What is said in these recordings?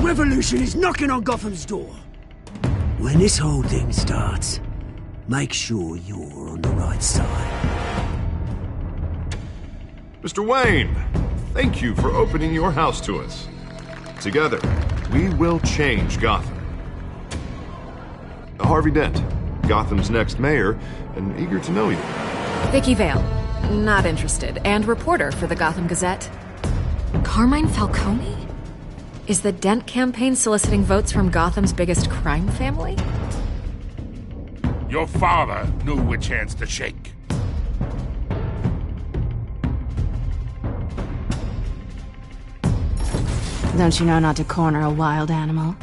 revolution is knocking on Gotham's door. When this whole thing starts, make sure you're on the right side. Mr. Wayne, thank you for opening your house to us. Together, we will change Gotham. Harvey Dent, Gotham's next mayor, and eager to know you. Vicky Vale, not interested, and reporter for the Gotham Gazette. Carmine Falcone? Is the Dent campaign soliciting votes from Gotham's biggest crime family? Your father knew which hands to shake. Don't you know not to corner a wild animal?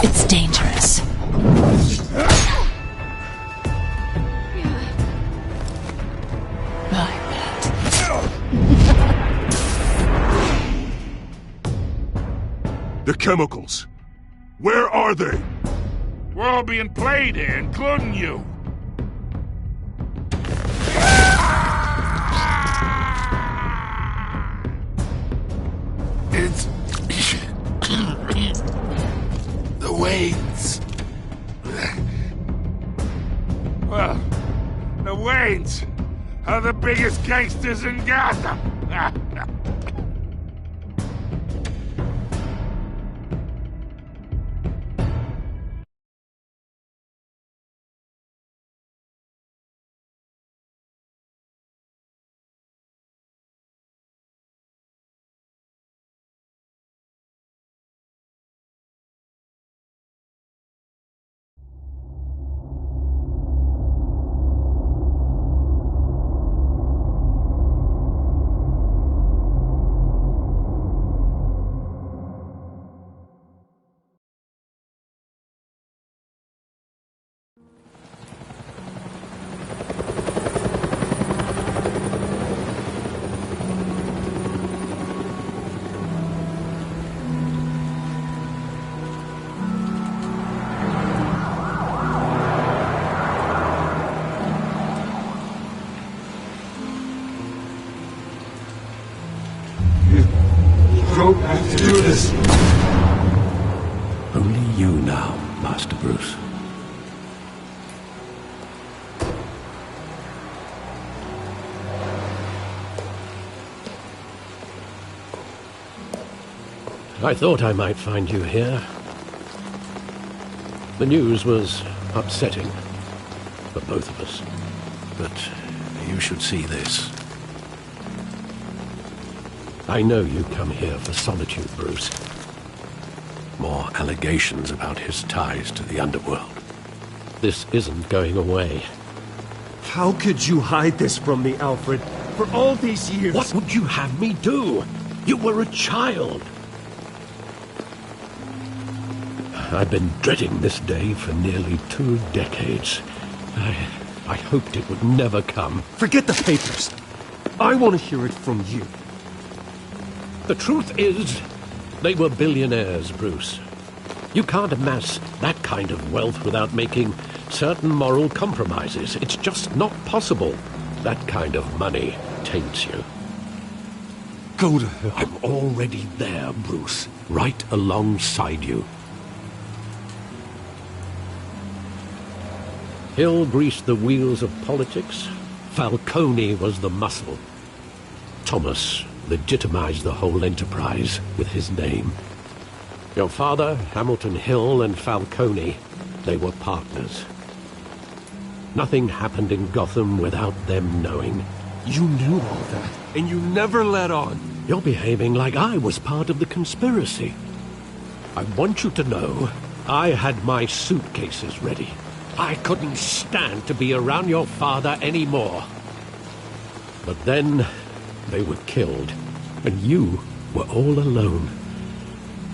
It's dangerous. I bet. The chemicals. Where are they? We're all being played here, including you. It's... the Waynes. Well, the Waynes are the biggest gangsters in Gotham. Don't have to do this. Only you now, Master Bruce. I thought I might find you here. The news was upsetting for both of us. But you should see this. I know you come here for solitude, Bruce. More allegations about his ties to the underworld. This isn't going away. How could you hide this from me, Alfred? For all these years... What would you have me do? You were a child. I've been dreading this day for nearly 2 decades. I hoped it would never come. Forget the papers. I want to hear it from you. The truth is, they were billionaires, Bruce. You can't amass that kind of wealth without making certain moral compromises. It's just not possible. That kind of money taints you. Go to hell. I'm already there, Bruce. Right alongside you. Hill greased the wheels of politics. Falcone was the muscle. Thomas legitimized the whole enterprise with his name. Your father, Hamilton Hill, and Falcone, they were partners. Nothing happened in Gotham without them knowing. You knew all that, and you never let on. You're behaving like I was part of the conspiracy. I want you to know I had my suitcases ready. I couldn't stand to be around your father anymore. But then they were killed, and you were all alone.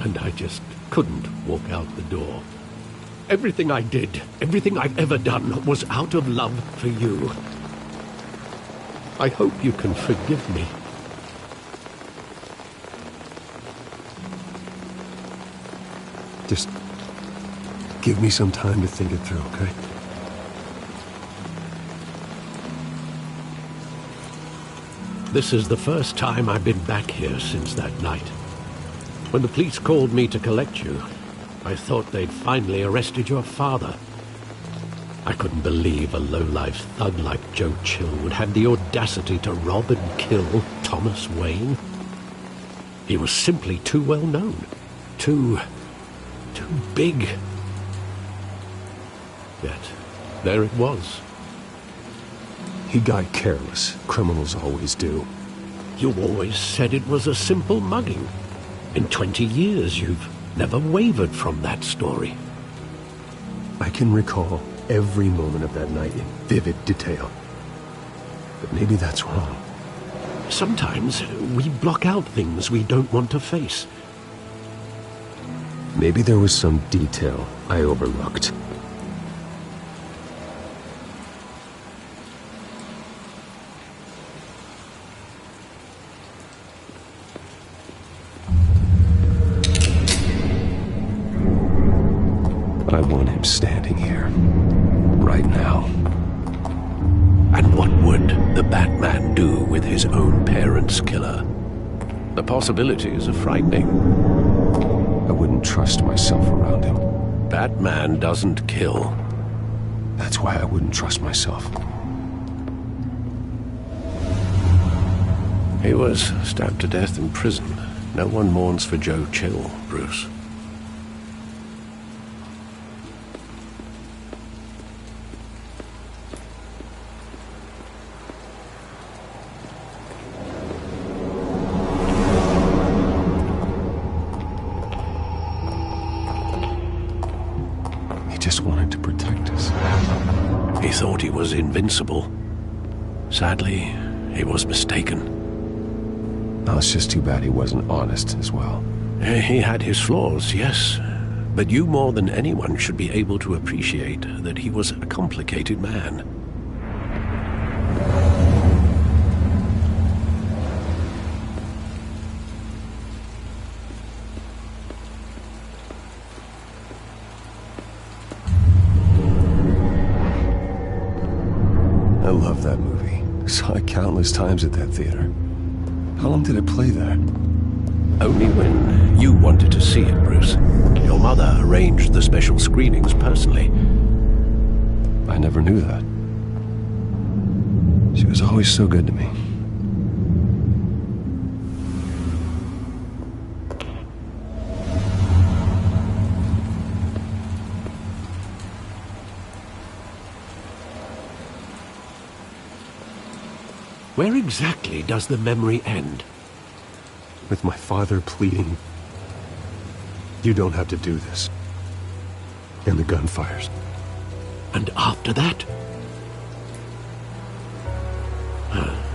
And I just couldn't walk out the door. Everything I did, everything I've ever done, was out of love for you. I hope you can forgive me. Just give me some time to think it through, okay? This is the first time I've been back here since that night. When the police called me to collect you, I thought they'd finally arrested your father. I couldn't believe a low-life thug like Joe Chill would have the audacity to rob and kill Thomas Wayne. He was simply too well known. Too big. Yet, there it was. He got careless. Criminals always do. You always said it was a simple mugging. In 20 years, you've never wavered from that story. I can recall every moment of that night in vivid detail. But maybe that's wrong. Sometimes we block out things we don't want to face. Maybe there was some detail I overlooked. I want him standing here, right now. And what would the Batman do with his own parents' killer? The possibilities are frightening. I wouldn't trust myself around him. Batman doesn't kill. That's why I wouldn't trust myself. He was stabbed to death in prison. No one mourns for Joe Chill, Bruce. Just wanted to protect us. He thought he was invincible. Sadly, he was mistaken. Oh, it's just too bad he wasn't honest as well. He had his flaws, yes. But you more than anyone should be able to appreciate that he was a complicated man. I love that movie. Saw it countless times at that theater. How long did it play there? Only when you wanted to see it, Bruce. Your mother arranged the special screenings personally. I never knew that. She was always so good to me. Where exactly does the memory end? With my father pleading, "You don't have to do this." And the gunfires. And after that?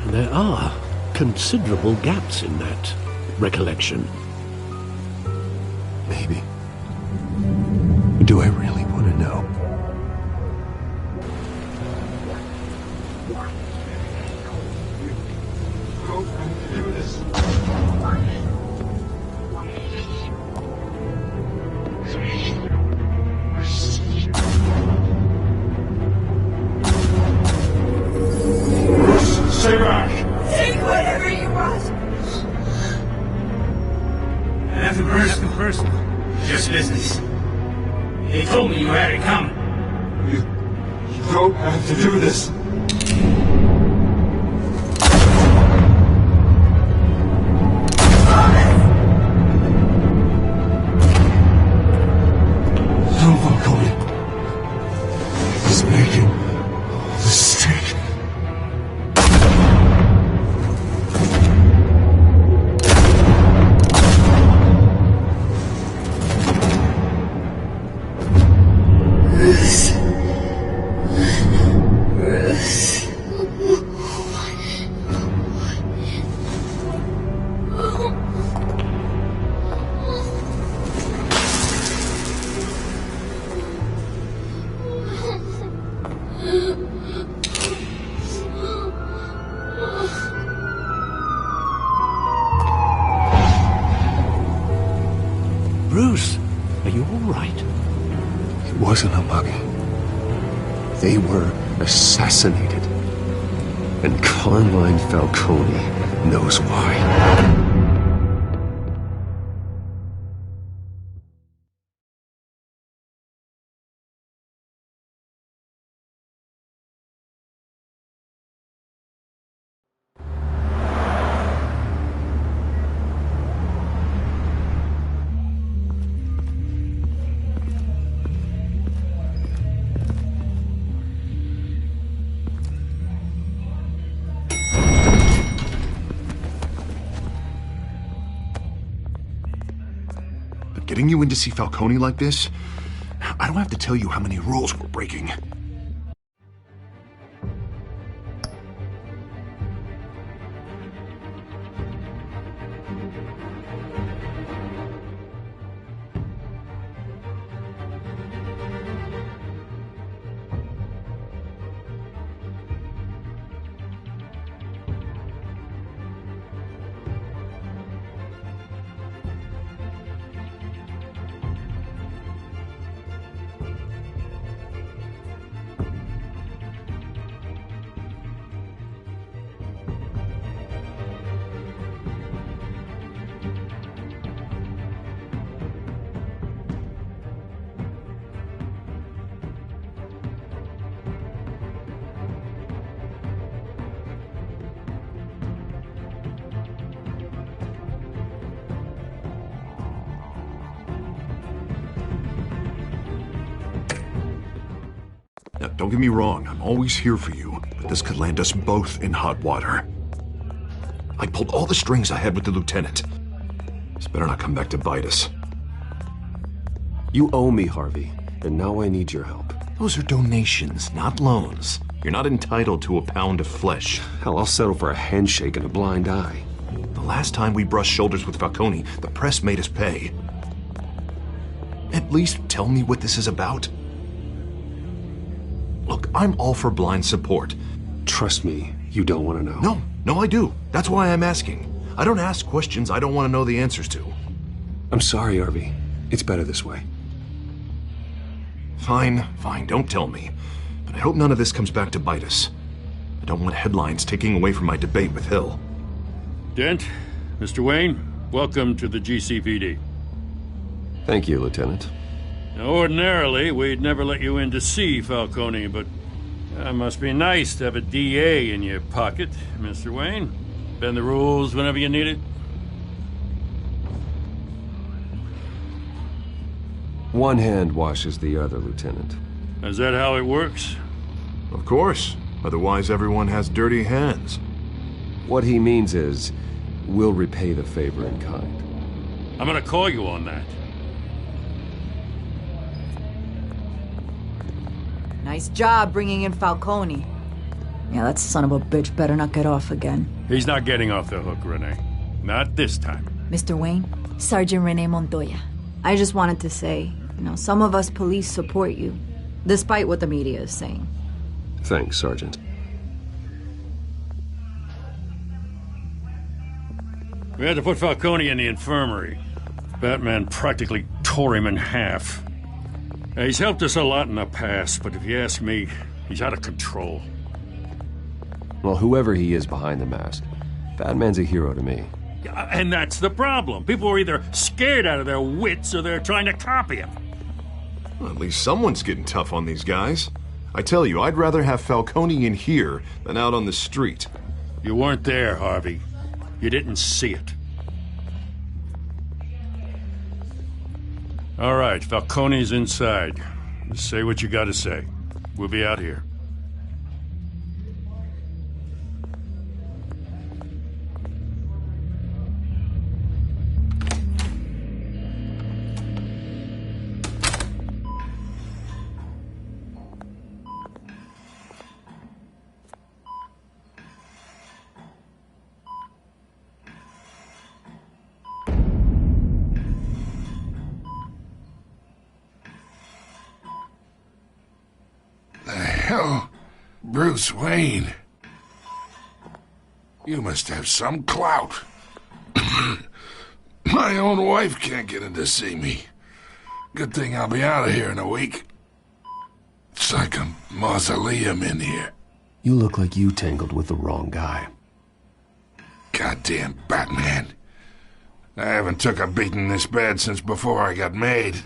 There are considerable gaps in that recollection. Maybe. Do I really want to know? Stay back! Take whatever you want! Nothing personal. Just business. They told me you had it coming. You don't have to do this. Don't walk on it. He's making a mistake. Bruce, are you all right? It wasn't a mugging. They were assassinated. And Carmine Falcone knows why. getting you in to see Falcone like this, I don't have to tell you how many rules we're breaking. Now, don't get me wrong, I'm always here for you, but this could land us both in hot water. I pulled all the strings I had with the lieutenant. This better not come back to bite us. You owe me, Harvey, and now I need your help. Those are donations, not loans. You're not entitled to a pound of flesh. Hell, I'll settle for a handshake and a blind eye. The last time we brushed shoulders with Falcone, the press made us pay. At least tell me what this is about. Look, I'm all for blind support. Trust me, you don't want to know. No, I do. That's why I'm asking. I don't ask questions I don't want to know the answers to. I'm sorry, Harvey. It's better this way. Fine, don't tell me. But I hope none of this comes back to bite us. I don't want headlines taking away from my debate with Hill. Dent, Mr. Wayne, welcome to the GCPD. Thank you, Lieutenant. Now, ordinarily, we'd never let you in to see Falcone, but it must be nice to have a DA in your pocket, Mr. Wayne. Bend the rules whenever you need it. One hand washes the other, Lieutenant. Is that how it works? Of course. Otherwise, everyone has dirty hands. What he means is, we'll repay the favor in kind. I'm gonna call you on that. Nice job bringing in Falcone. Yeah, that son of a bitch better not get off again. He's not getting off the hook, Renee. Not this time. Mr. Wayne, Sergeant Renee Montoya. I just wanted to say, some of us police support you, despite what the media is saying. Thanks, Sergeant. We had to put Falcone in the infirmary. Batman practically tore him in half. He's helped us a lot in the past, but if you ask me, he's out of control. Well, whoever he is behind the mask, Batman's a hero to me. Yeah, and that's the problem. People are either scared out of their wits or they're trying to copy him. Well, at least someone's getting tough on these guys. I tell you, I'd rather have Falcone in here than out on the street. You weren't there, Harvey. You didn't see it. All right, Falcone's inside. Just say what you gotta say. We'll be out here. Hell, Bruce Wayne. You must have some clout. My own wife can't get in to see me. Good thing I'll be out of here in a week. It's like a mausoleum in here. You look like you tangled with the wrong guy. Goddamn Batman. I haven't took a beating this bad since before I got made.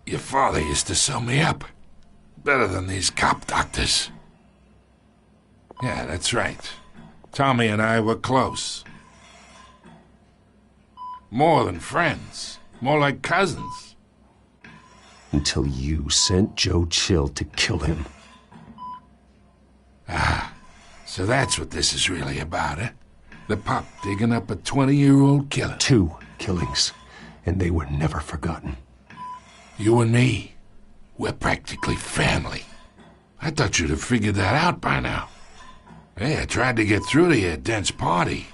Your father used to sew me up. Better than these cop doctors. Yeah, that's right. Tommy and I were close. More than friends. More like cousins. Until you sent Joe Chill to kill him. Ah, so that's what this is really about, eh? The pop digging up a 20-year-old killer. 2 killings, and they were never forgotten. You and me, we're practically family. I thought you'd have figured that out by now. Hey, I tried to get through to your dense party.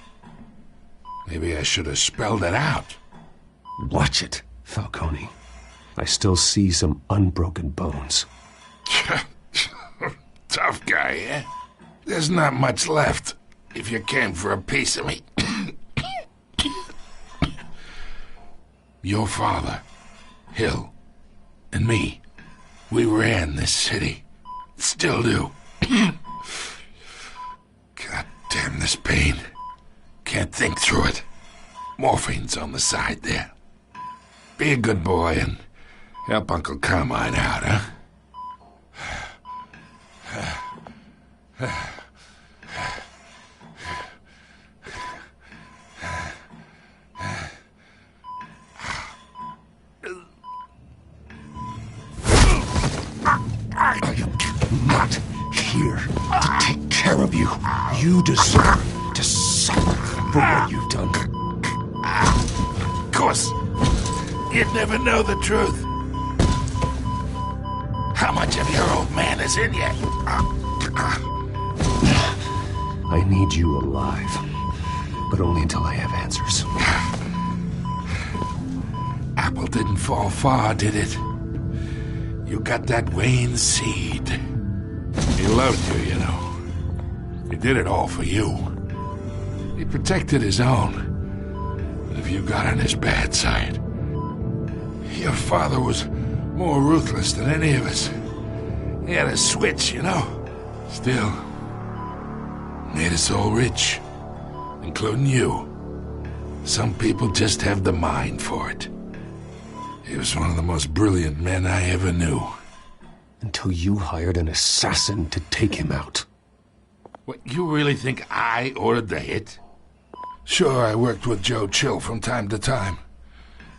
Maybe I should have spelled it out. Watch it, Falcone. I still see some unbroken bones. Tough guy, eh? There's not much left, if you came for a piece of me. Your father, Hill, and me, we ran this city. Still do. God damn this pain. Can't think through it. Morphine's on the side there. Be a good boy and help Uncle Carmine out, huh? I am not here to take care of you. You deserve to suffer for what you've done. Of course, you'd never know the truth. How much of your old man is in you? I need you alive, but only until I have answers. Apple didn't fall far, did it? You got that Wayne seed. He loved you, you know. He did it all for you. He protected his own. But if you got on his bad side, your father was more ruthless than any of us. He had a switch, you know. Still, made us all rich, including you. Some people just have the mind for it. He was one of the most brilliant men I ever knew. Until you hired an assassin to take him out. What, you really think I ordered the hit? Sure, I worked with Joe Chill from time to time.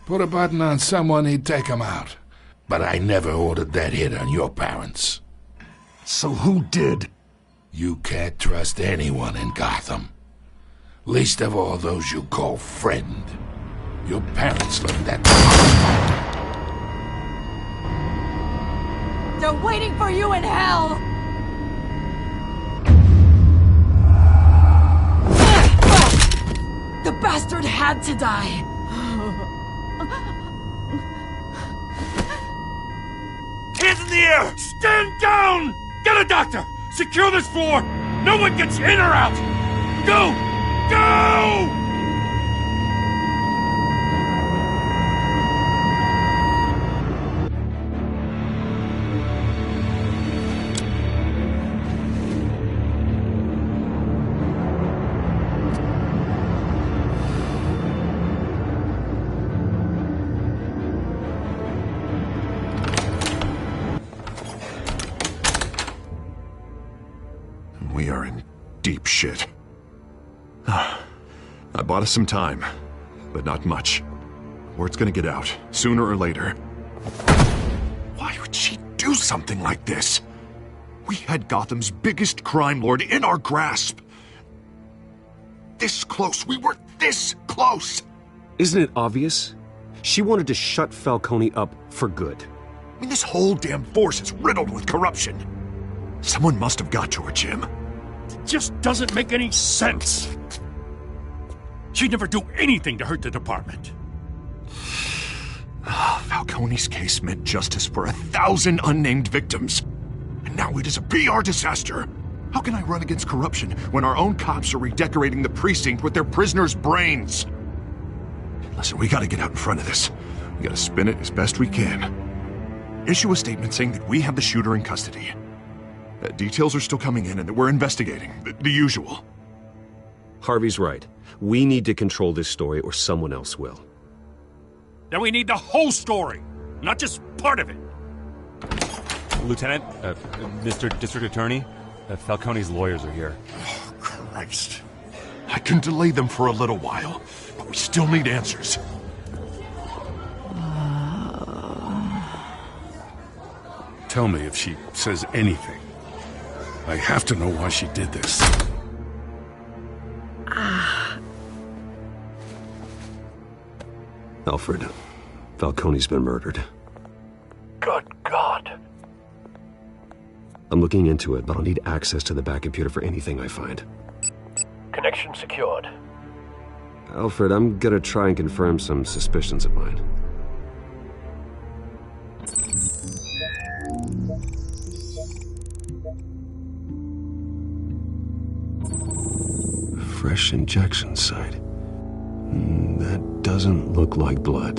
Put a button on someone, he'd take him out. But I never ordered that hit on your parents. So who did? You can't trust anyone in Gotham. Least of all those you call friend. Your parents learned that. They're waiting for you in hell! The bastard had to die. Hands in the air! Stand down! Get a doctor! Secure this floor! No one gets in or out! Go! Go! We are in deep shit. I bought us some time, but not much. Word's gonna get out, sooner or later. Why would she do something like this? We had Gotham's biggest crime lord in our grasp. This close, we were this close! Isn't it obvious? She wanted to shut Falcone up for good. I mean, this whole damn force is riddled with corruption. Someone must have got to her, Jim. It just doesn't make any sense. She'd never do anything to hurt the department. Falcone's case meant justice for 1,000 unnamed victims. And now it is a PR disaster. How can I run against corruption when our own cops are redecorating the precinct with their prisoners' brains? Listen, we gotta get out in front of this. We gotta spin it as best we can. Issue a statement saying that we have the shooter in custody. Details are still coming in and that we're investigating. The usual. Harvey's right. We need to control this story or someone else will. Then we need the whole story, not just part of it. Lieutenant, Mr. District Attorney, Falcone's lawyers are here. Oh, Christ. I can delay them for a little while, but we still need answers. Tell me if she says anything. I have to know why she did this. Alfred, Falcone's been murdered. Good God. I'm looking into it, but I'll need access to the back computer for anything I find. Connection secured. Alfred, I'm gonna try and confirm some suspicions of mine. Fresh injection site. That doesn't look like blood.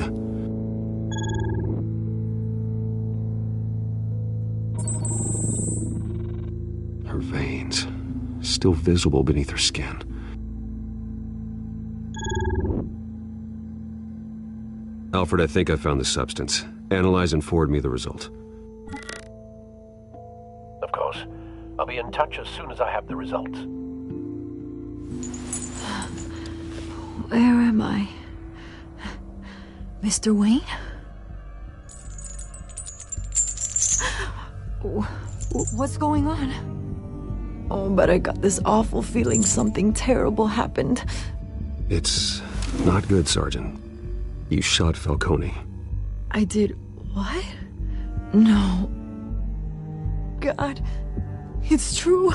Her veins, still visible beneath her skin. Alfred, I think I found the substance. Analyze and forward me the result. Of course. I'll be in touch as soon as I have the results. Where am I? Mr. Wayne? What's going on? Oh, but I got this awful feeling something terrible happened. It's not good, Sergeant. You shot Falcone. I did what? No. God, it's true.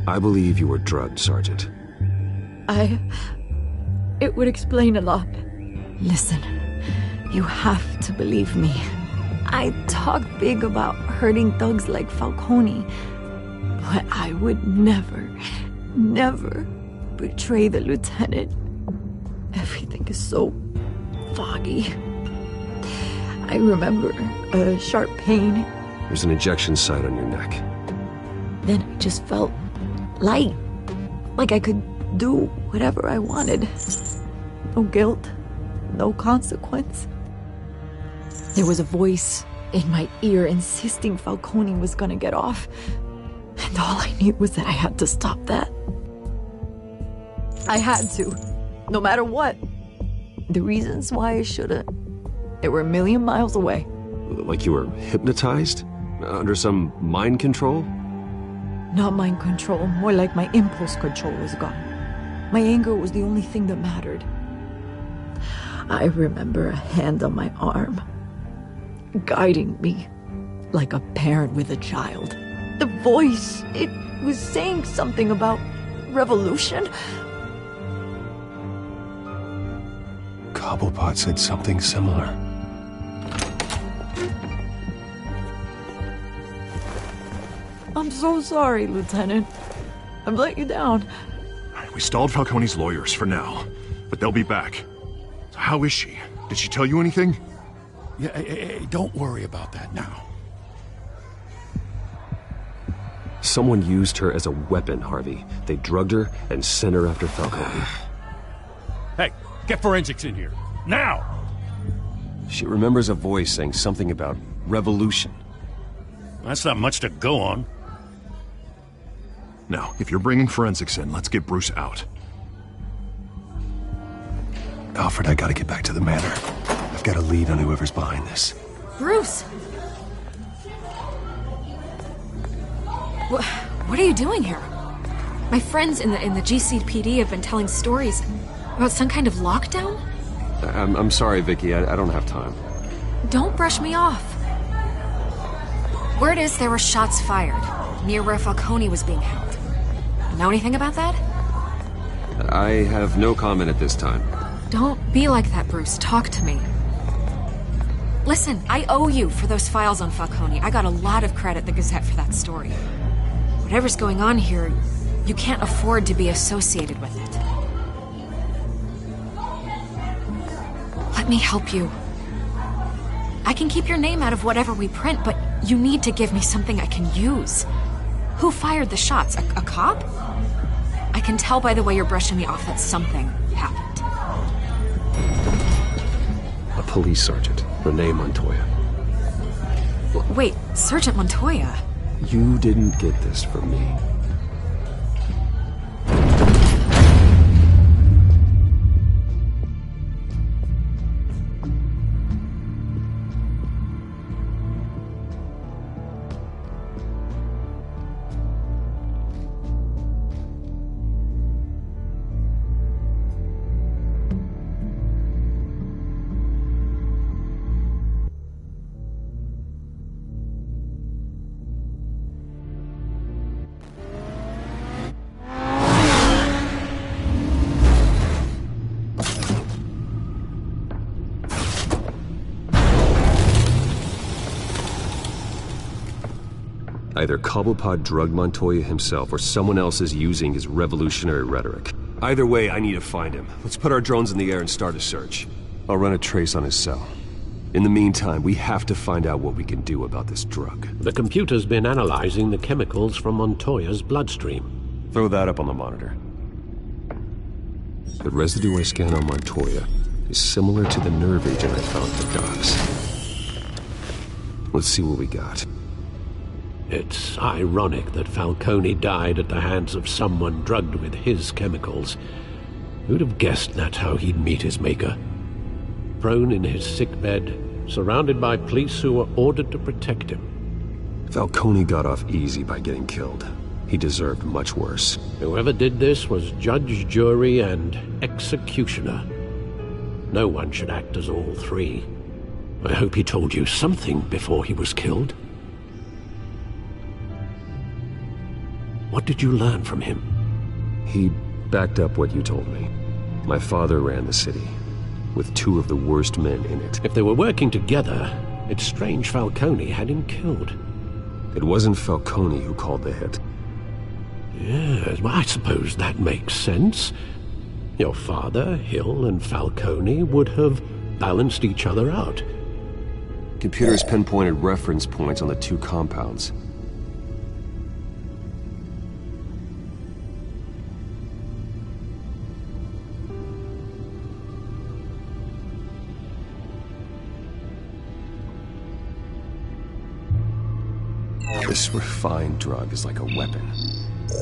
I believe you were drugged, Sergeant. It would explain a lot. Listen, you have to believe me. I talk big about hurting thugs like Falcone, but I would never betray the lieutenant. Everything is so foggy. I remember a sharp pain. There's an injection site on your neck. Then I just felt light, like I could do whatever I wanted. No guilt, no consequence. There was a voice in my ear insisting Falcone was gonna get off. And all I knew was that I had to stop that. I had to, no matter what. The reasons why I shouldn't, they were a million miles away. Like you were hypnotized? Under some mind control? Not mind control, more like my impulse control was gone. My anger was the only thing that mattered. I remember a hand on my arm, guiding me like a parent with a child. The voice, it was saying something about revolution. Cobblepot said something similar. I'm so sorry, Lieutenant. I've let you down. We stalled Falcone's lawyers for now, but they'll be back. So how is she? Did she tell you anything? Yeah, hey, don't worry about that now. Someone used her as a weapon, Harvey. They drugged her and sent her after Falcone. Hey, get forensics in here. Now! She remembers a voice saying something about revolution. That's not much to go on. Now, if you're bringing forensics in, let's get Bruce out. Alfred, I gotta get back to the manor. I've got a lead on whoever's behind this. Bruce! What are you doing here? My friends in the GCPD have been telling stories about some kind of lockdown? I'm sorry, Vicky. I don't have time. Don't brush me off. Word is there were shots fired near where Falcone was being held. Know anything about that? I have no comment at this time. Don't be like that, Bruce. Talk to me. Listen, I owe you for those files on Falcone. I got a lot of credit at the Gazette for that story. Whatever's going on here, you can't afford to be associated with it. Let me help you. I can keep your name out of whatever we print, but you need to give me something I can use. Who fired the shots? A cop? I can tell by the way you're brushing me off that something happened. A police sergeant, Renee Montoya. Wait, Sergeant Montoya? You didn't get this from me. Either Cobblepot drugged Montoya himself, or someone else is using his revolutionary rhetoric. Either way, I need to find him. Let's put our drones in the air and start a search. I'll run a trace on his cell. In the meantime, we have to find out what we can do about this drug. The computer's been analyzing the chemicals from Montoya's bloodstream. Throw that up on the monitor. The residue I scanned on Montoya is similar to the nerve agent I found at the docks. Let's see what we got. It's ironic that Falcone died at the hands of someone drugged with his chemicals. Who'd have guessed that's how he'd meet his maker? Prone in his sickbed, surrounded by police who were ordered to protect him. Falcone got off easy by getting killed. He deserved much worse. Whoever did this was judge, jury, and executioner. No one should act as all three. I hope he told you something before he was killed. What did you learn from him? He backed up what you told me. My father ran the city, with two of the worst men in it. If they were working together, it's strange Falcone had him killed. It wasn't Falcone who called the hit. Yes, well, I suppose that makes sense. Your father, Hill, and Falcone would have balanced each other out. Computers pinpointed reference points on the two compounds. This refined drug is like a weapon.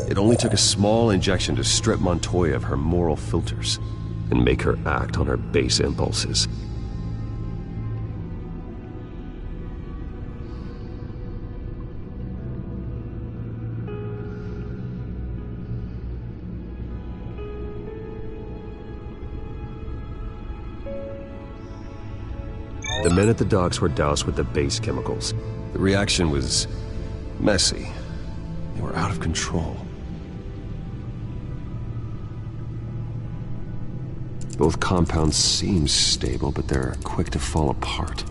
It only took a small injection to strip Montoya of her moral filters and make her act on her base impulses. The men at the docks were doused with the base chemicals. The reaction was messy. They were out of control. Both compounds seem stable, but they're quick to fall apart.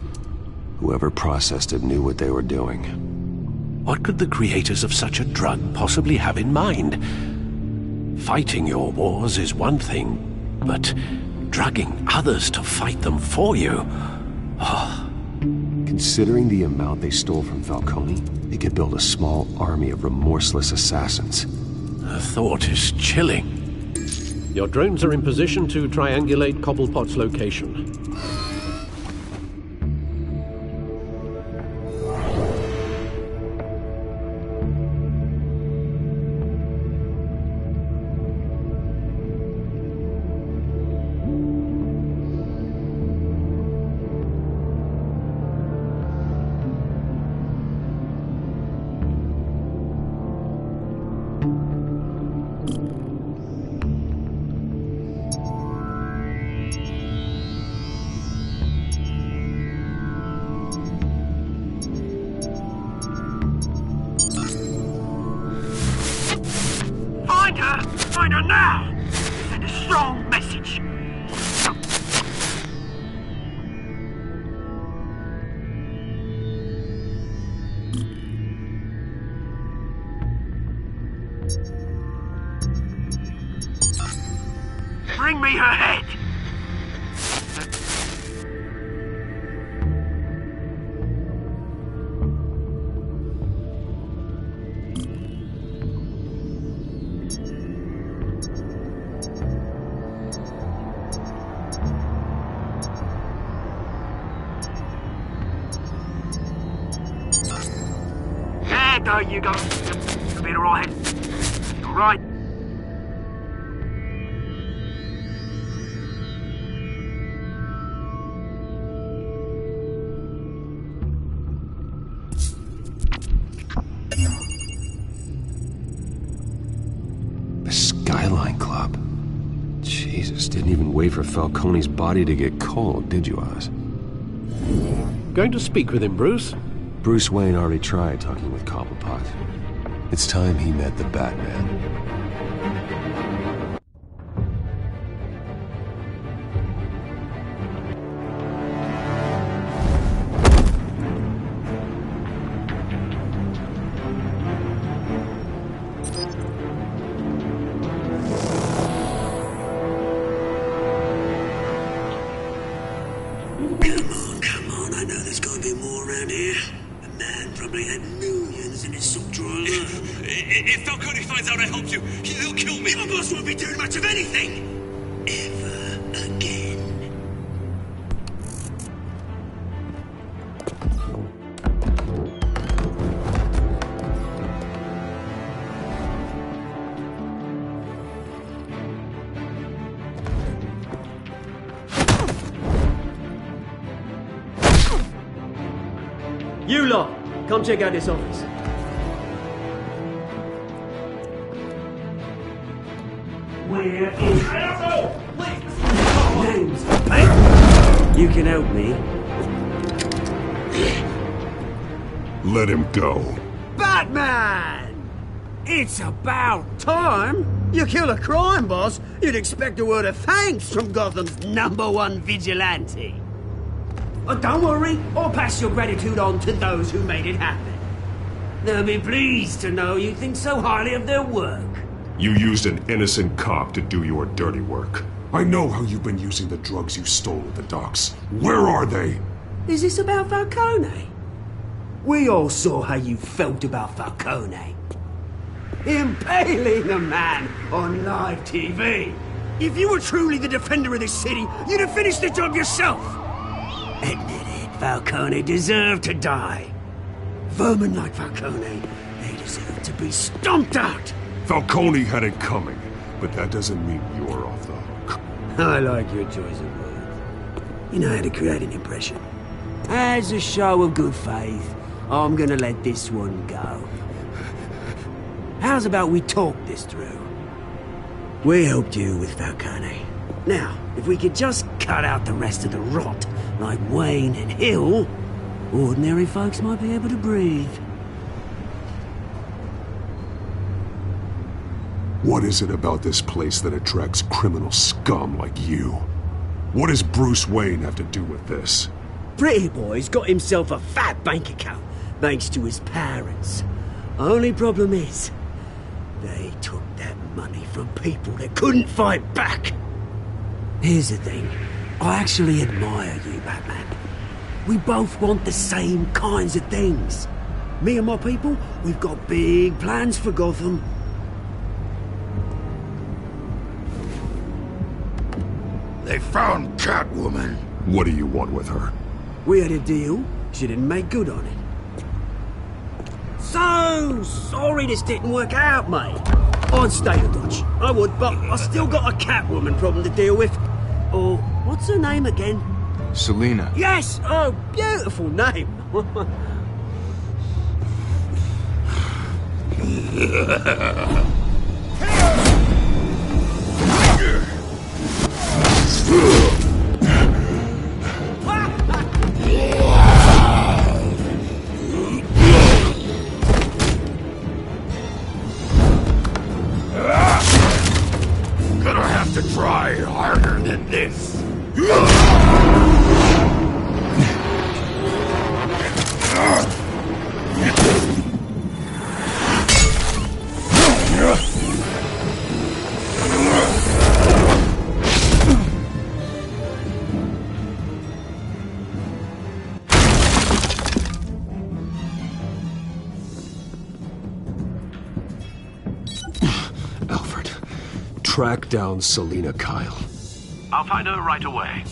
Whoever processed it knew what they were doing. What could the creators of such a drug possibly have in mind? Fighting your wars is one thing, but drugging others to fight them for you... Oh. Considering the amount they stole from Falcone, they could build a small army of remorseless assassins. The thought is chilling. Your drones are in position to triangulate Cobblepot's location. Find her now! Send a strong message. Bring me her head! There you go. You'll be alright. Alright. The Skyline Club. Jesus, didn't even wait for Falcone's body to get cold, did you, Oz? Going to speak with him, Bruce? Bruce Wayne already tried talking with Cobblepot. It's time he met the Batman. around here. A man probably had millions in his sock drawer. If Falcone finds out I helped you, he'll kill me. Your boss won't be doing much of anything. Ever again. You lot, come check out this office. Where is... Names. You can help me. Let him go. Batman! It's about time. You kill a crime boss, you'd expect a word of thanks from Gotham's #1 vigilante. But don't worry, I'll pass your gratitude on to those who made it happen. They'll be pleased to know you think so highly of their work. You used an innocent cop to do your dirty work. I know how you've been using the drugs you stole at the docks. Where are they? Is this about Falcone? We all saw how you felt about Falcone. Impaling a man on live TV. If you were truly the defender of this city, you'd have finished the job yourself. Admit it, Falcone deserved to die. Vermin like Falcone, they deserve to be stomped out. Falcone had it coming, but that doesn't mean you're off the hook. I like your choice of words. You know how to create an impression. As a show of good faith, I'm gonna let this one go. How's about we talk this through? We helped you with Falcone. Now, if we could just cut out the rest of the rot, like Wayne and Hill, ordinary folks might be able to breathe. What is it about this place that attracts criminal scum like you? What does Bruce Wayne have to do with this? Pretty Boy's got himself a fat bank account, thanks to his parents. Only problem is, they took that money from people that couldn't fight back. Here's the thing. I actually admire you, Batman. We both want the same kinds of things. Me and my people, we've got big plans for Gotham. They found Catwoman. What do you want with her? We had a deal. She didn't make good on it. So sorry this didn't work out, mate. I'd stay to watch. I would, but I still got a Catwoman problem to deal with. Oh, what's her name again? Selina. Yes! Oh, beautiful name. Gonna have to try harder than this. Alfred, track down Selina Kyle. I'll find her right away.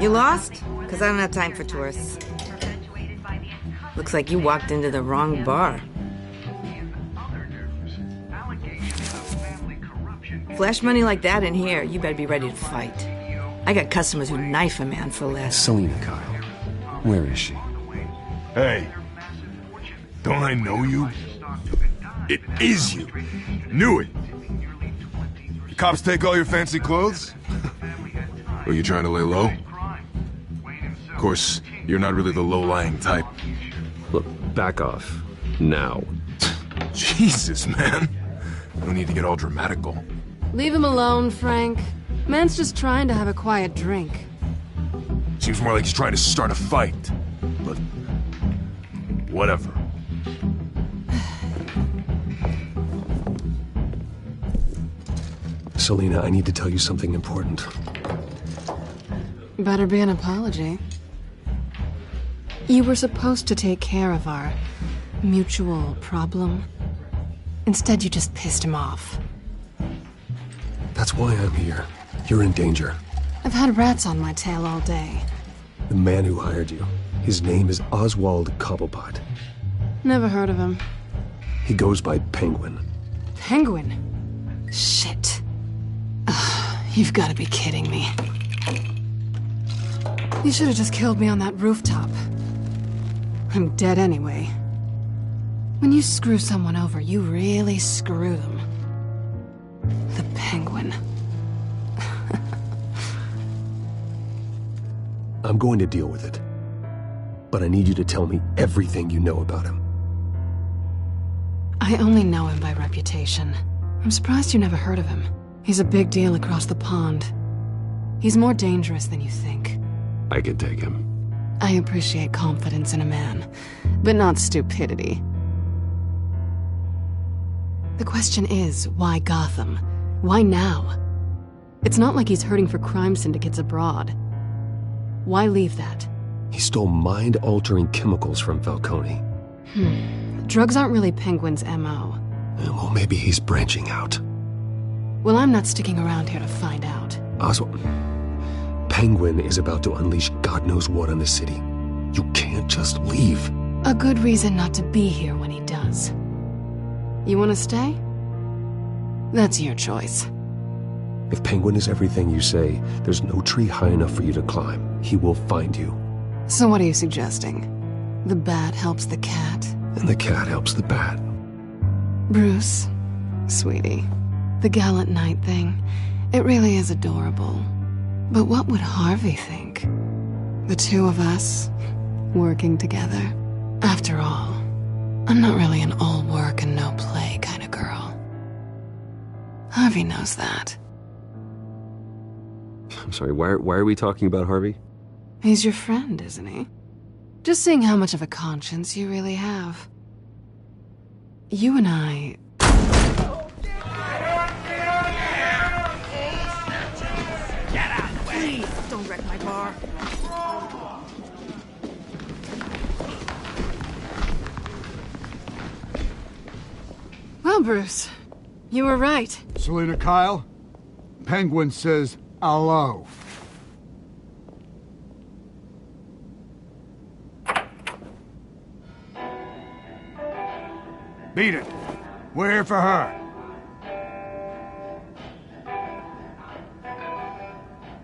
You lost? Because I don't have time for tourists. Looks like you walked into the wrong bar. Flash money like that in here, you better be ready to fight. I got customers who knife a man for less. Selina, Kyle. Where is she? Hey. Don't I know you? It is you. Knew it. The cops take all your fancy clothes? Are you trying to lay low? Of course, you're not really the low-lying type. Look, back off. Now. Jesus, man. No need to get all dramatical. Leave him alone, Frank. Man's just trying to have a quiet drink. Seems more like he's trying to start a fight. But... whatever. Selina, I need to tell you something important. Better be an apology. You were supposed to take care of our mutual problem. Instead, you just pissed him off. That's why I'm here. You're in danger. I've had rats on my tail all day. The man who hired you, his name is Oswald Cobblepot. Never heard of him. He goes by Penguin. Penguin? Shit. You've got to be kidding me. You should have just killed me on that rooftop. I'm dead anyway. When you screw someone over, you really screw them. The Penguin. I'm going to deal with it. But I need you to tell me everything you know about him. I only know him by reputation. I'm surprised you never heard of him. He's a big deal across the pond. He's more dangerous than you think. I can take him. I appreciate confidence in a man, but not stupidity. The question is, why Gotham? Why now? It's not like he's hurting for crime syndicates abroad. Why leave that? He stole mind-altering chemicals from Falcone. Drugs aren't really Penguin's M.O. Well, maybe he's branching out. Well, I'm not sticking around here to find out. Oswald, Penguin is about to unleash God knows what on the city. You can't just leave. A good reason not to be here when he does. You want to stay? That's your choice. If Penguin is everything you say, there's no tree high enough for you to climb. He will find you. So what are you suggesting? The bat helps the cat? And the cat helps the bat. Bruce, sweetie, the gallant knight thing, it really is adorable. But what would Harvey think? The two of us, working together. After all, I'm not really an all work and no play kind of girl. Harvey knows that. I'm sorry, why are we talking about Harvey? He's your friend, isn't he? Just seeing how much of a conscience you really have. You and I... Get out of the way! Please, don't wreck my bar. Well, Bruce, you were right. Selina, Kyle, Penguin says hello. Beat it. We're here for her.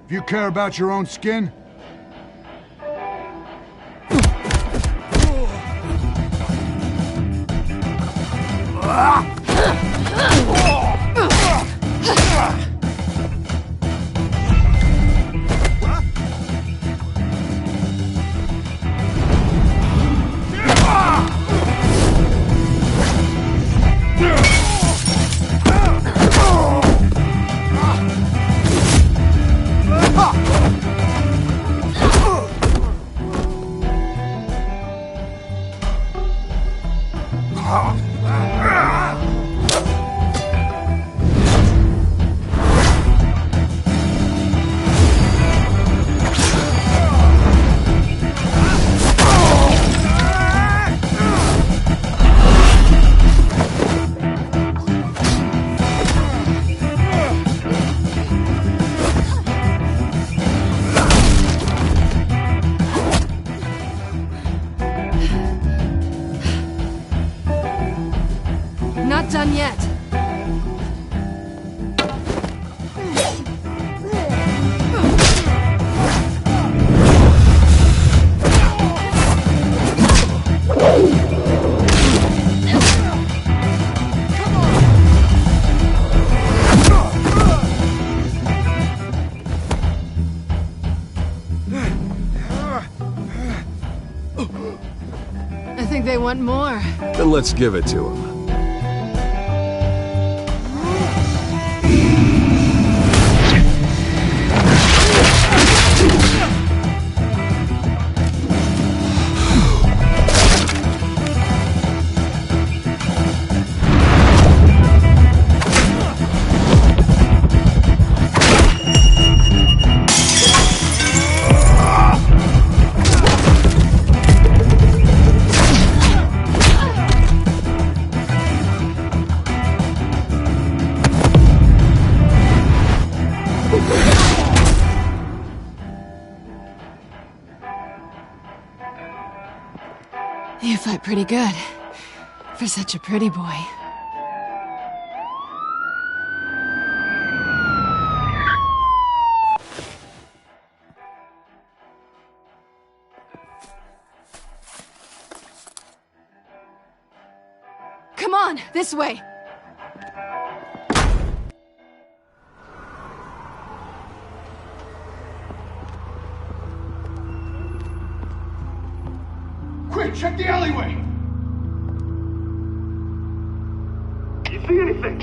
If you care about your own skin, want more? Then let's give it to him. You fight pretty good. For such a pretty boy. Come on, this way! Quick, check the alleyway! You see anything?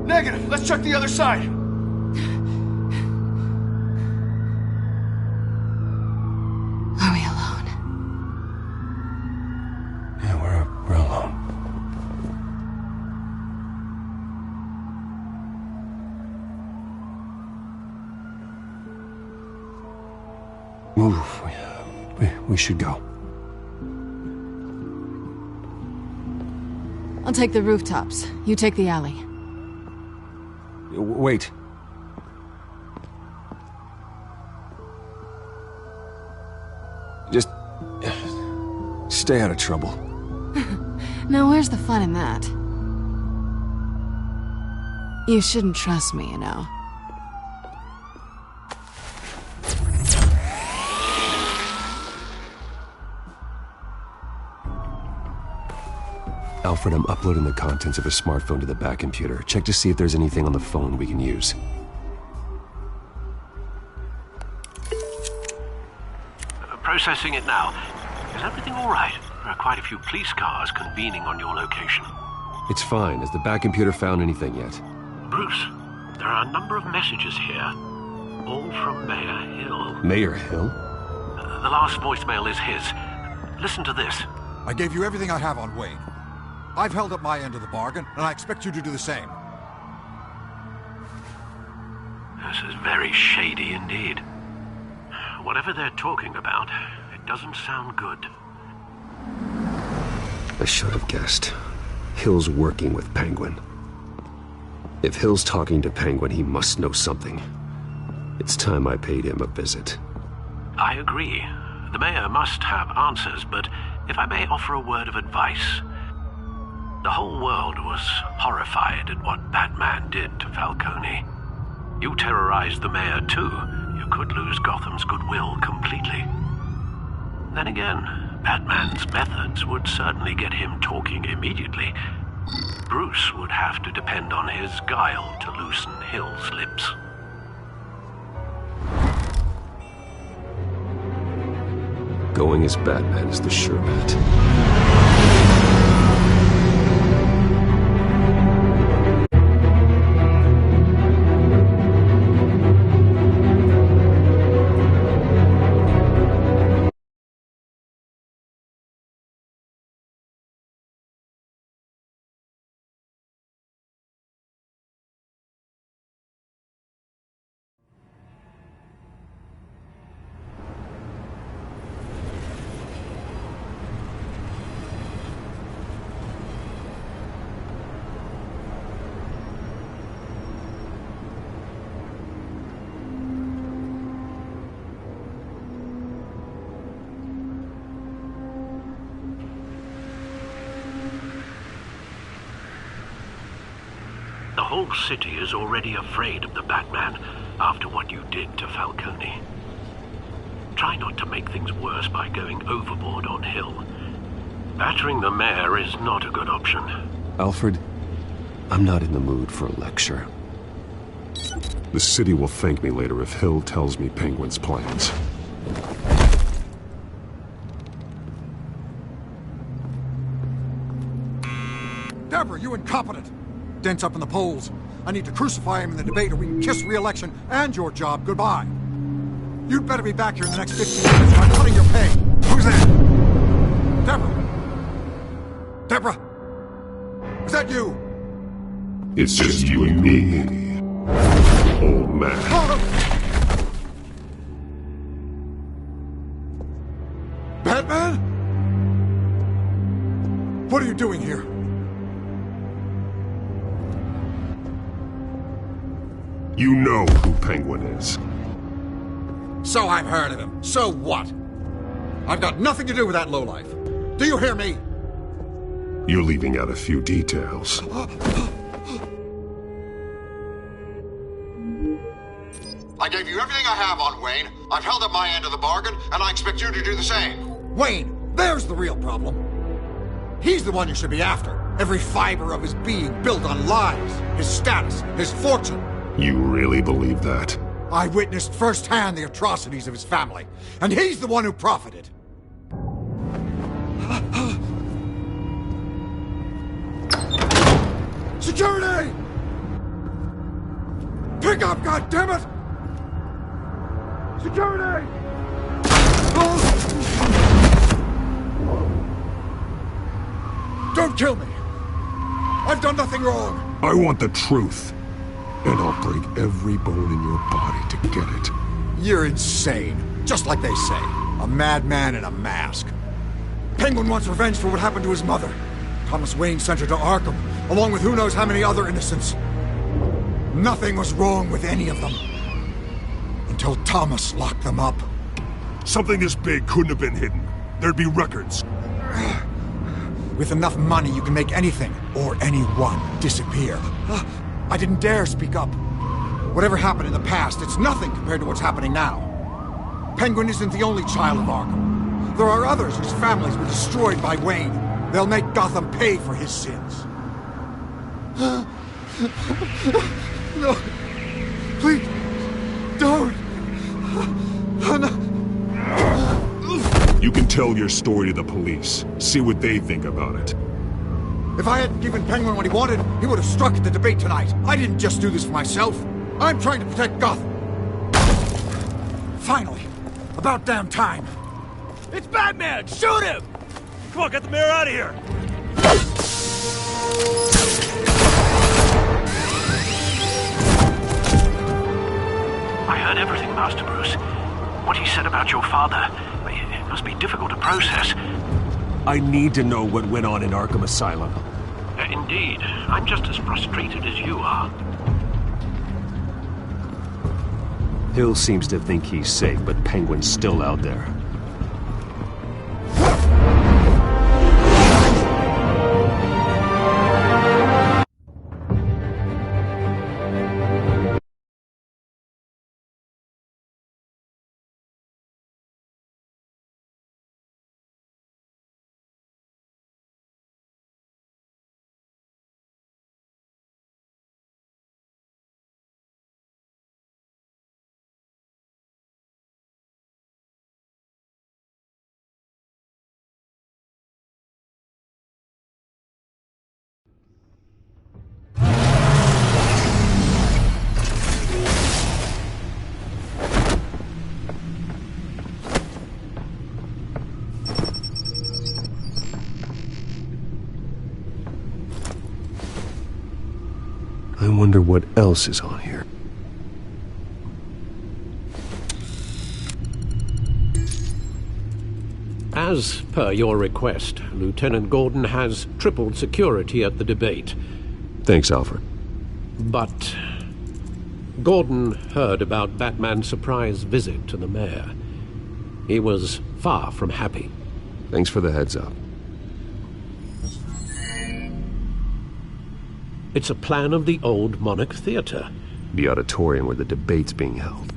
Negative. Let's check the other side. Are we alone? Yeah, we're alone. Move. We should go. I'll take the rooftops. You take the alley. Wait. Just stay out of trouble. Now, where's the fun in that? You shouldn't trust me, you know. Alfred, I'm uploading the contents of a smartphone to the back computer. Check to see if there's anything on the phone we can use. Processing it now. Is everything all right? There are quite a few police cars convening on your location. It's fine. Has the back computer found anything yet? Bruce, there are a number of messages here. All from Mayor Hill. Mayor Hill? The last voicemail is his. Listen to this. I gave you everything I have on Wayne. I've held up my end of the bargain, and I expect you to do the same. This is very shady indeed. Whatever they're talking about, it doesn't sound good. I should have guessed. Hill's working with Penguin. If Hill's talking to Penguin, he must know something. It's time I paid him a visit. I agree. The mayor must have answers, but if I may offer a word of advice. The whole world was horrified at what Batman did to Falcone. You terrorized the mayor too. You could lose Gotham's goodwill completely. Then again, Batman's methods would certainly get him talking immediately. Bruce would have to depend on his guile to loosen Hill's lips. Going as Batman is the sure bet. The whole city is already afraid of the Batman after what you did to Falcone. Try not to make things worse by going overboard on Hill. Battering the mayor is not a good option. Alfred, I'm not in the mood for a lecture. The city will thank me later if Hill tells me Penguin's plans. you incompetent! Dent's up in the polls. I need to crucify him in the debate or we can kiss re-election and your job goodbye. You'd better be back here in the next 15 minutes or I'm cutting your pay. Who's that? Deborah? Deborah? Is that you? It's just you and me, old man. Batman? What are you doing here? You know who Penguin is. So I've heard of him. So what? I've got nothing to do with that lowlife. Do you hear me? You're leaving out a few details. I gave you everything I have on Wayne. I've held up my end of the bargain, and I expect you to do the same. Wayne, there's the real problem. He's the one you should be after. Every fiber of his being built on lies, his status, his fortune. You really believe that? I witnessed firsthand the atrocities of his family, and he's the one who profited. Security! Pick up, goddammit! Security! Don't kill me! I've done nothing wrong! I want the truth. And I'll break every bone in your body to get it. You're insane. Just like they say. A madman in a mask. Penguin wants revenge for what happened to his mother. Thomas Wayne sent her to Arkham, along with who knows how many other innocents. Nothing was wrong with any of them. Until Thomas locked them up. Something this big couldn't have been hidden. There'd be records. With enough money, you can make anything, or anyone, disappear. I didn't dare speak up. Whatever happened in the past, it's nothing compared to what's happening now. Penguin isn't the only child of Arkham. There are others whose families were destroyed by Wayne. They'll make Gotham pay for his sins. No. Please. Don't. You can tell your story to the police. See what they think about it. If I hadn't given Penguin what he wanted, he would have struck at the debate tonight. I didn't just do this for myself. I'm trying to protect Gotham. Finally. About damn time. It's Batman! Shoot him! Come on, get the mayor out of here! I heard everything, Master Bruce. What he said about your father, it must be difficult to process. I need to know what went on in Arkham Asylum. Indeed. I'm just as frustrated as you are. Hill seems to think he's safe, but Penguin's still out there. I wonder what else is on here. As per your request, Lieutenant Gordon has tripled security at the debate. Thanks, Alfred. But Gordon heard about Batman's surprise visit to the mayor. He was far from happy. Thanks for the heads up. It's a plan of the old Monarch Theater. The auditorium where the debate's being held.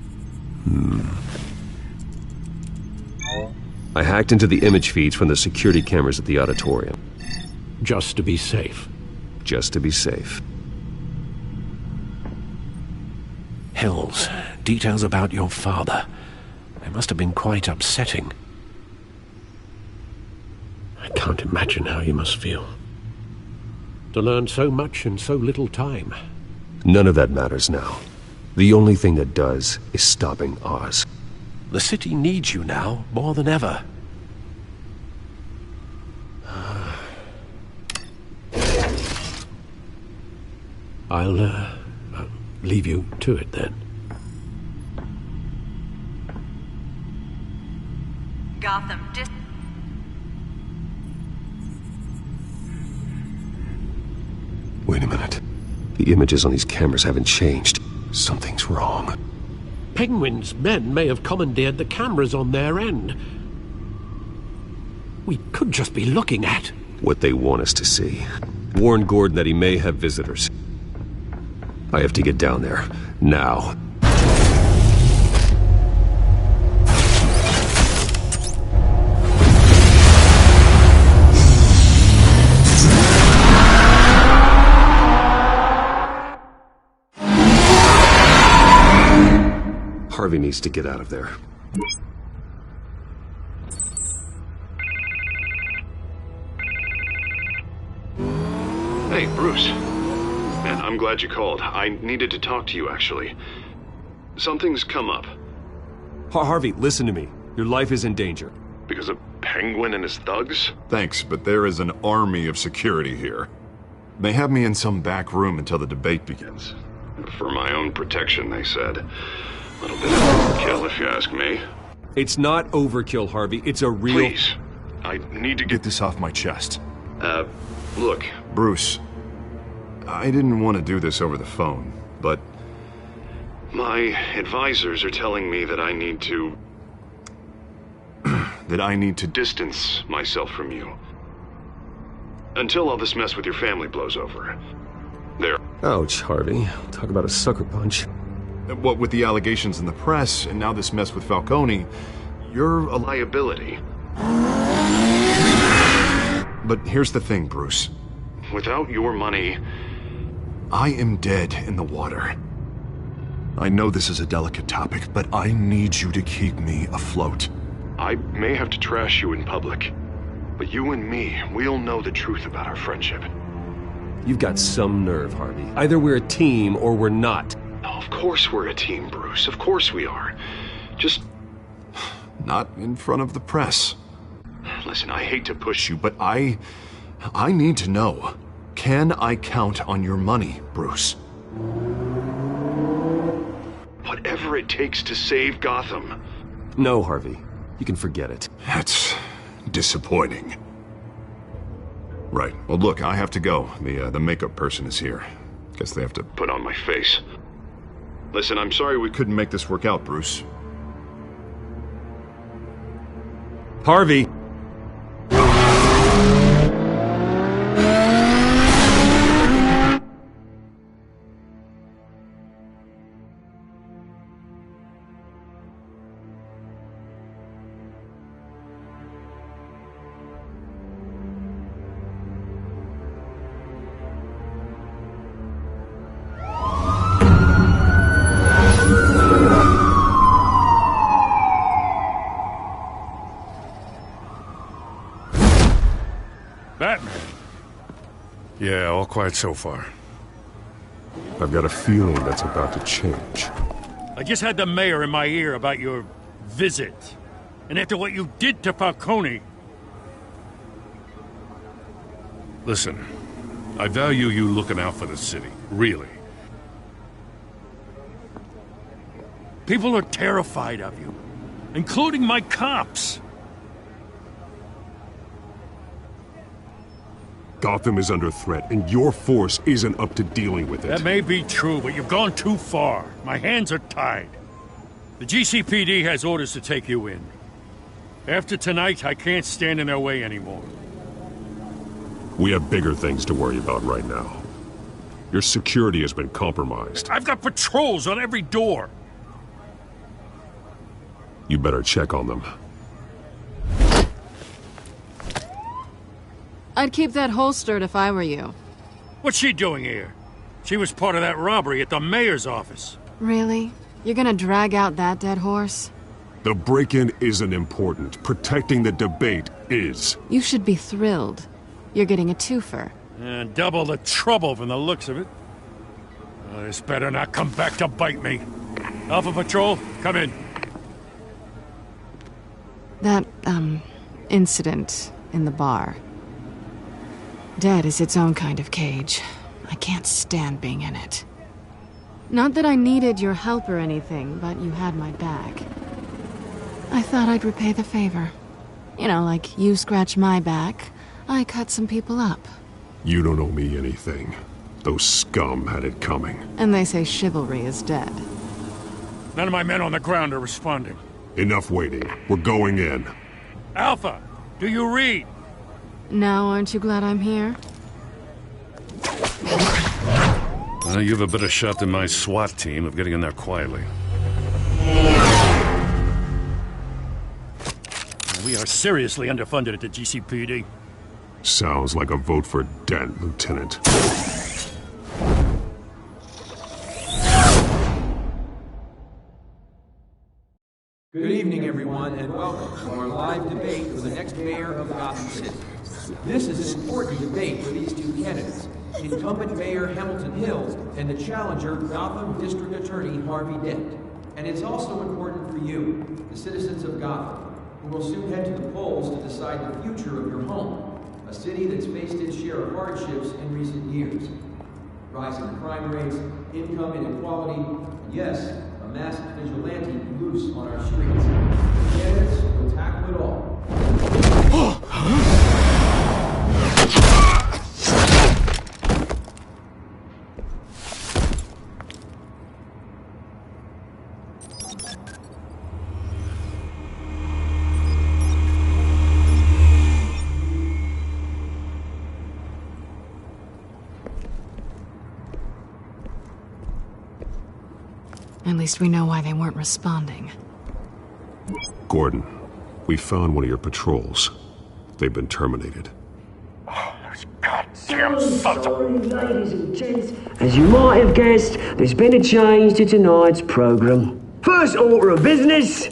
I hacked into the image feeds from the security cameras at the auditorium. Just to be safe. Just to be safe. Hills, details about your father. They must have been quite upsetting. I can't imagine how you must feel. To learn so much in so little time. None of that matters now. The only thing that does is stopping Oz. The city needs you now, more than ever. I'll leave you to it then. Gotham Wait a minute. The images on these cameras haven't changed. Something's wrong. Penguin's men may have commandeered the cameras on their end. We could just be looking at what they want us to see. Warn Gordon that he may have visitors. I have to get down there. Now. Harvey needs to get out of there. Hey, Bruce. Man, I'm glad you called. I needed to talk to you, actually. Something's come up. Harvey, listen to me. Your life is in danger. Because of Penguin and his thugs? Thanks, but there is an army of security here. They have me in some back room until the debate begins. For my own protection, they said. A little bit of overkill, if you ask me. It's not overkill, Harvey. It's a real... Please. I need to get this off my chest. Look, Bruce. I didn't want to do this over the phone, but... my advisors are telling me that I need to... that I need to distance myself from you. Until all this mess with your family blows over. There. Ouch, Harvey. Talk about a sucker punch. What with the allegations in the press, and now this mess with Falcone, you're a liability. But here's the thing, Bruce. Without your money, I am dead in the water. I know this is a delicate topic, but I need you to keep me afloat. I may have to trash you in public, but you and me, we'll know the truth about our friendship. You've got some nerve, Harvey. Either we're a team or we're not. No, of course we're a team, Bruce. Of course we are. Just... not in front of the press. Listen, I hate to push you, but I need to know. Can I count on your money, Bruce? Whatever it takes to save Gotham. No, Harvey. You can forget it. That's disappointing. Right. Well, look, I have to go. The makeup person is here. Guess they have to put on my face. Listen, I'm sorry we couldn't make this work out, Bruce. Harvey! Batman. Yeah, all quiet so far. I've got a feeling that's about to change. I just had the mayor in my ear about your visit. And after what you did to Falcone... Listen, I value you looking out for the city. Really. People are terrified of you. Including my cops. Gotham is under threat, and your force isn't up to dealing with it. That may be true, but you've gone too far. My hands are tied. The GCPD has orders to take you in. After tonight, I can't stand in their way anymore. We have bigger things to worry about right now. Your security has been compromised. I've got patrols on every door. You better check on them. I'd keep that holstered if I were you. What's she doing here? She was part of that robbery at the mayor's office. Really? You're gonna drag out that dead horse? The break-in isn't important. Protecting the debate is. You should be thrilled. You're getting a twofer. And double the trouble from the looks of it. This better not come back to bite me. Alpha Patrol, come in. That, incident in the bar. Dead is its own kind of cage. I can't stand being in it. Not that I needed your help or anything, but you had my back. I thought I'd repay the favor. You know, like you scratch my back, I cut some people up. You don't owe me anything. Those scum had it coming. And they say chivalry is dead. None of my men on the ground are responding. Enough waiting. We're going in. Alpha, do you read? Now, aren't you glad I'm here? Well, you have a better shot than my SWAT team of getting in there quietly. We are seriously underfunded at the GCPD. Sounds like a vote for Dent, Lieutenant. Good evening, everyone, and welcome to our live debate for the next mayor of Gotham City. This is an important debate for these two candidates, incumbent Mayor Hamilton Hill and the challenger Gotham District Attorney Harvey Dent. And it's also important for you, the citizens of Gotham, who will soon head to the polls to decide the future of your home, a city that's faced its share of hardships in recent years. Rising crime rates, income inequality, and yes, a masked vigilante loose on our streets. The candidates will tackle it all. At least we know why they weren't responding. Gordon, we found one of your patrols. They've been terminated. Goddamn sons of... Ladies and gents, as you might have guessed, there's been a change to tonight's program. First order of business...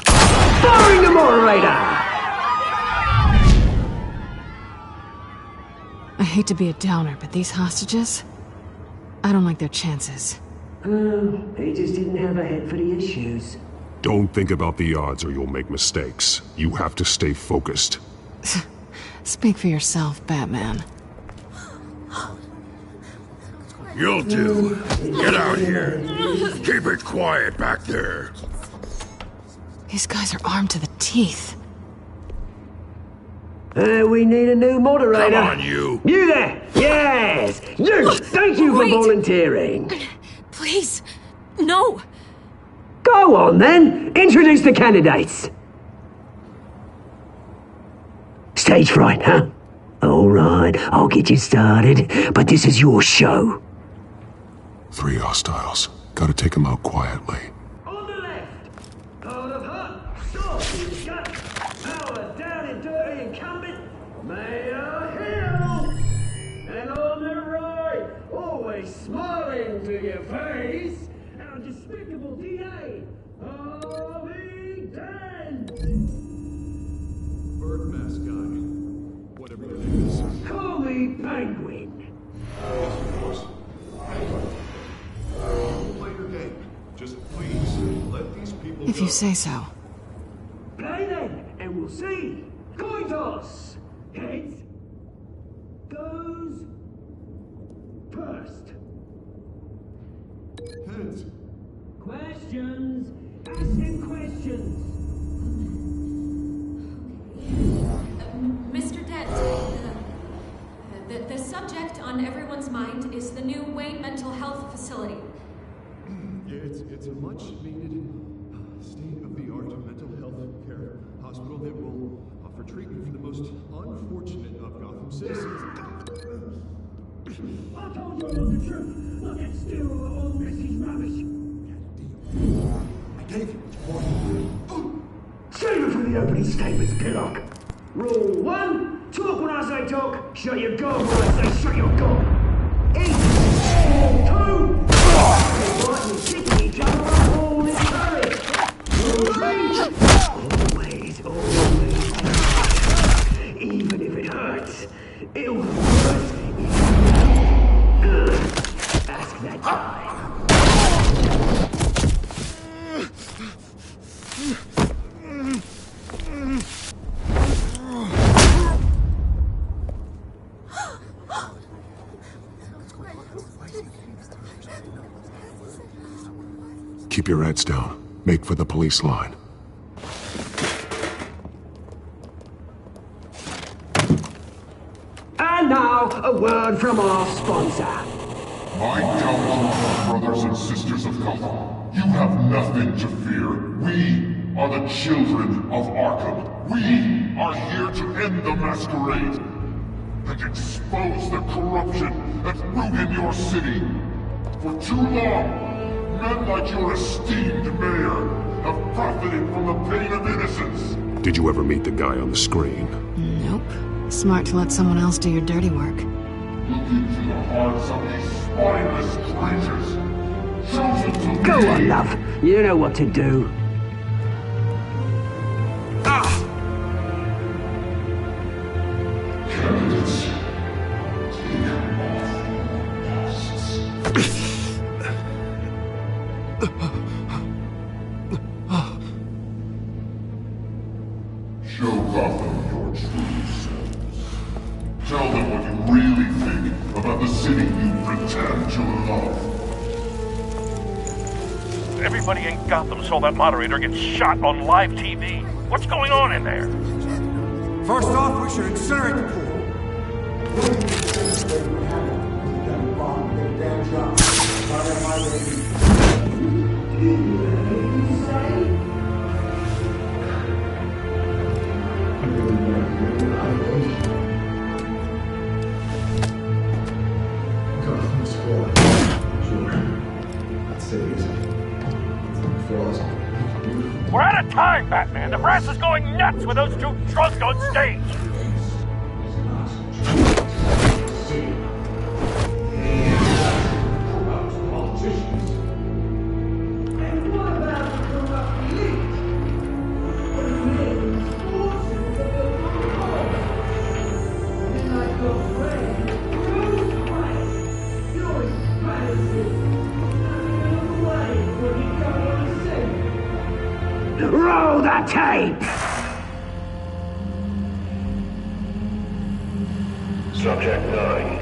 firing the moderator! I hate to be a downer, but these hostages... I don't like their chances. He just didn't have a head for the issues. Don't think about the odds or you'll make mistakes. You have to stay focused. Speak for yourself, Batman. You'll do. Get out here. Keep it quiet back there. These guys are armed to the teeth. We need a new moderator. Come on, you. You there! Yes! You! Thank you for volunteering. Please, no! Go on, then! Introduce the candidates! Stage fright, huh? Alright, I'll get you started, but this is your show. 3 hostiles. Gotta take them out quietly. On the left, Heart of Hunt, Soft in the gut, Power down and dirty incumbent, Mayor Hill! And on the right, always smiling to your face, our despicable DA, Harvey Dent! Bird mask guy. Whatever your name is. Call me Penguin. Play your game. Just please, let these people If you say so. Play then, and we'll see. Coin toss. Heads goes first. Heads. Questions. Asking questions. Mr. Dent, the subject on everyone's mind is the new Wayne Mental Health Facility. Yeah, it's a much-needed state-of-the-art mental health care hospital that will offer treatment for the most unfortunate of Gotham citizens. I told you all the truth. Look at still all this is rubbish. I gave you what you wanted. Save it for the opening statements, Pillock. Rule 1, talk when I say talk, shut your gob when I say shut your gob. Eat. 2, right, you're kicking each other up all this hurry. Rule 3, always, even if it hurts, it'll hurt Keep your heads down. Make for the police line. And now, a word from our sponsor. My doubtful brothers and sisters of Gotham, you have nothing to fear. We are the children of Arkham. We are here to end the masquerade and expose the corruption that ruined your city. For too long, men like your esteemed mayor have profited from the pain of innocence. Did you ever meet the guy on the screen? Nope. Smart to let someone else do your dirty work. Look into the hearts of these spineless creatures. Chosen to Go lead. on, love. You know what to do. Candidates, take off Show Gotham your true selves. Tell them what you really think about the city you pretend to love. Everybody in Gotham saw that moderator get shot on live TV. What's going on in there? First off, we should incinerate the pool. We're out of time, Batman. The brass is going nuts with those two drunks on stage. Roll the tape! Subject 9.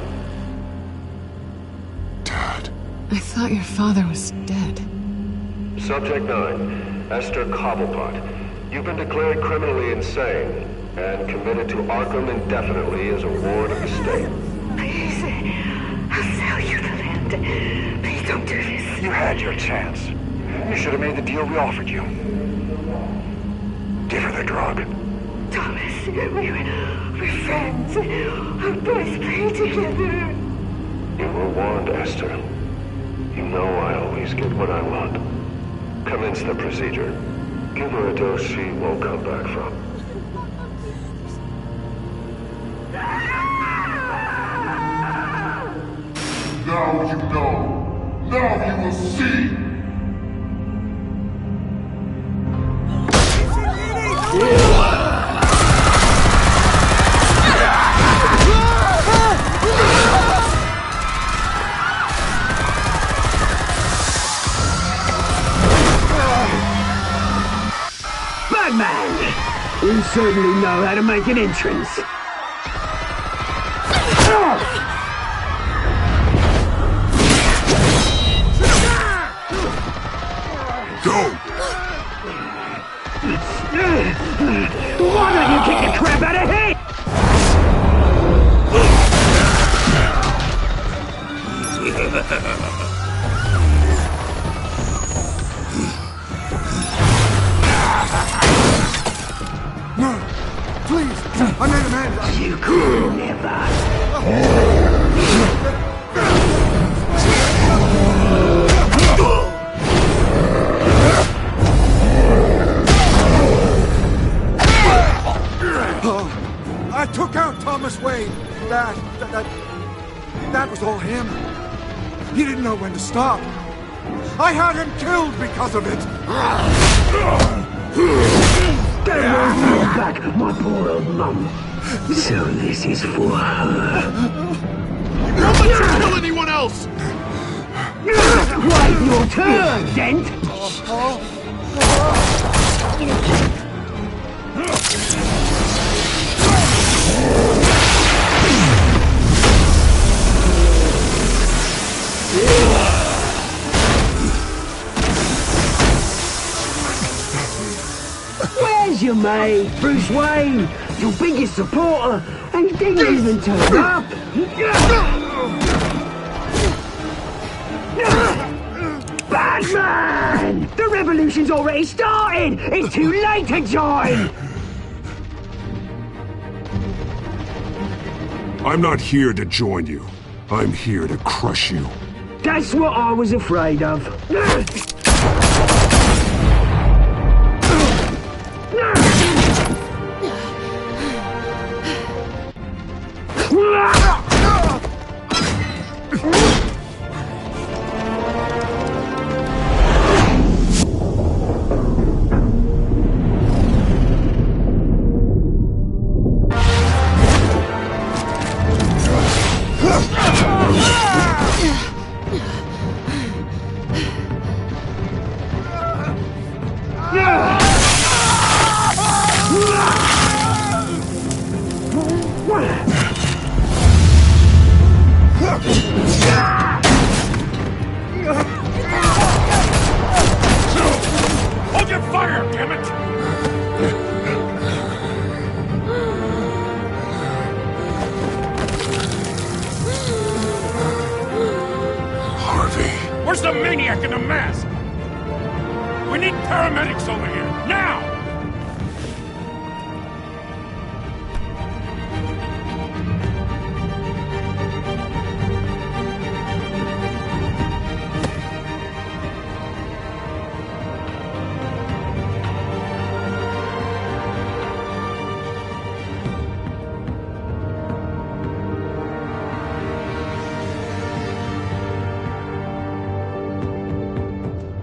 I thought your father was dead. Subject 9, Esther Cobblepot. You've been declared criminally insane and committed to Arkham indefinitely as a ward of the state. Please, I'll sell you the land. Please don't do this. You had your chance. You should have made the deal we offered you. Give her the drug. Thomas, we're friends. Our boys play together. You were warned, Esther. You know I always get what I want. Commence the procedure. Give her a dose she won't come back from. Now you know. Now you will see. Batman! You certainly know how to make an entrance. Go! Why don't you kick the crap out of him? No! Please! I made amends! You could never! I took out Thomas Wayne. That was all him. He didn't know when to stop. I had him killed because of it. Don't hold me back, my poor old mum. So this is for her. Don't let you kill anyone else! Wait your turn, Dent! your mate, Bruce Wayne, your biggest supporter, and he didn't even turn up. Batman! The revolution's already started! It's too late to join! I'm not here to join you. I'm here to crush you. That's what I was afraid of. Hold your fire, damn it! Harvey. Where's the maniac in the mask? We need paramedics over here, now!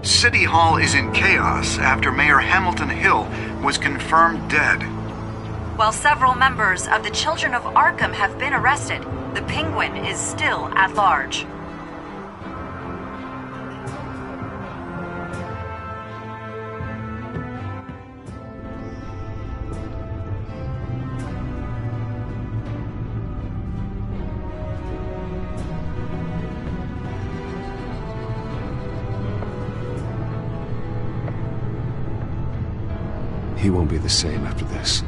City Hall is in chaos after Mayor Hamilton Hill was confirmed dead. While several members of the Children of Arkham have been arrested, the Penguin is still at large. He won't be the same after this.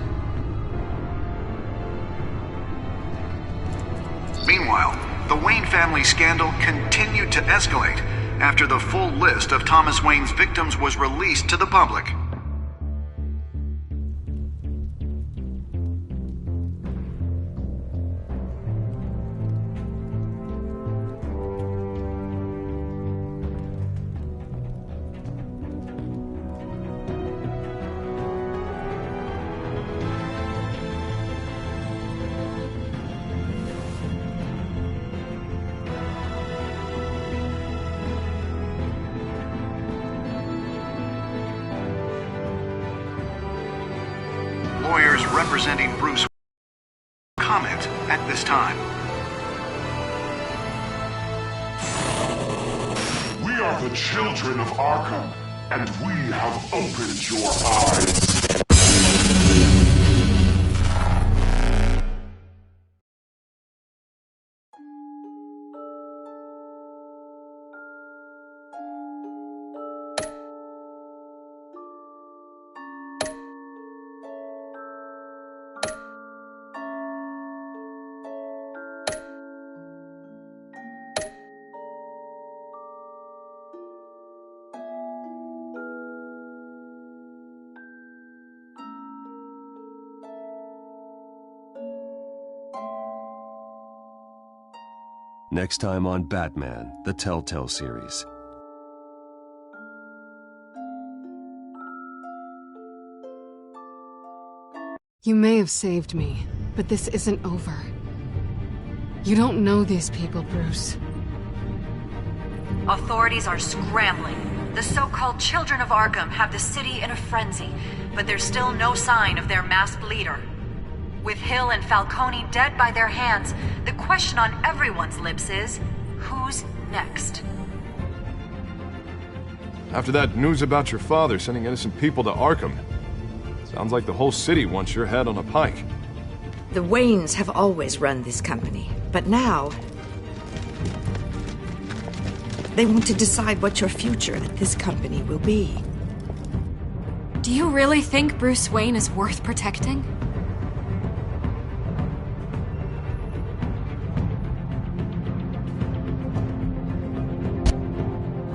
Meanwhile, the Wayne family scandal continued to escalate after the full list of Thomas Wayne's victims was released to the public. Lawyers representing Bruce comment at this time. We are the children of Arkham, and we have opened your eyes. Next time on Batman, the Telltale series. You may have saved me, but this isn't over. You don't know these people, Bruce. Authorities are scrambling. The so-called Children of Arkham have the city in a frenzy, but there's still no sign of their masked leader. With Hill and Falcone dead by their hands, the question on everyone's lips is, who's next? After that news about your father sending innocent people to Arkham, sounds like the whole city wants your head on a pike. The Waynes have always run this company, but now they want to decide what your future at this company will be. Do you really think Bruce Wayne is worth protecting?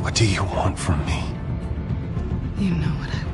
What do you want from me? You know what I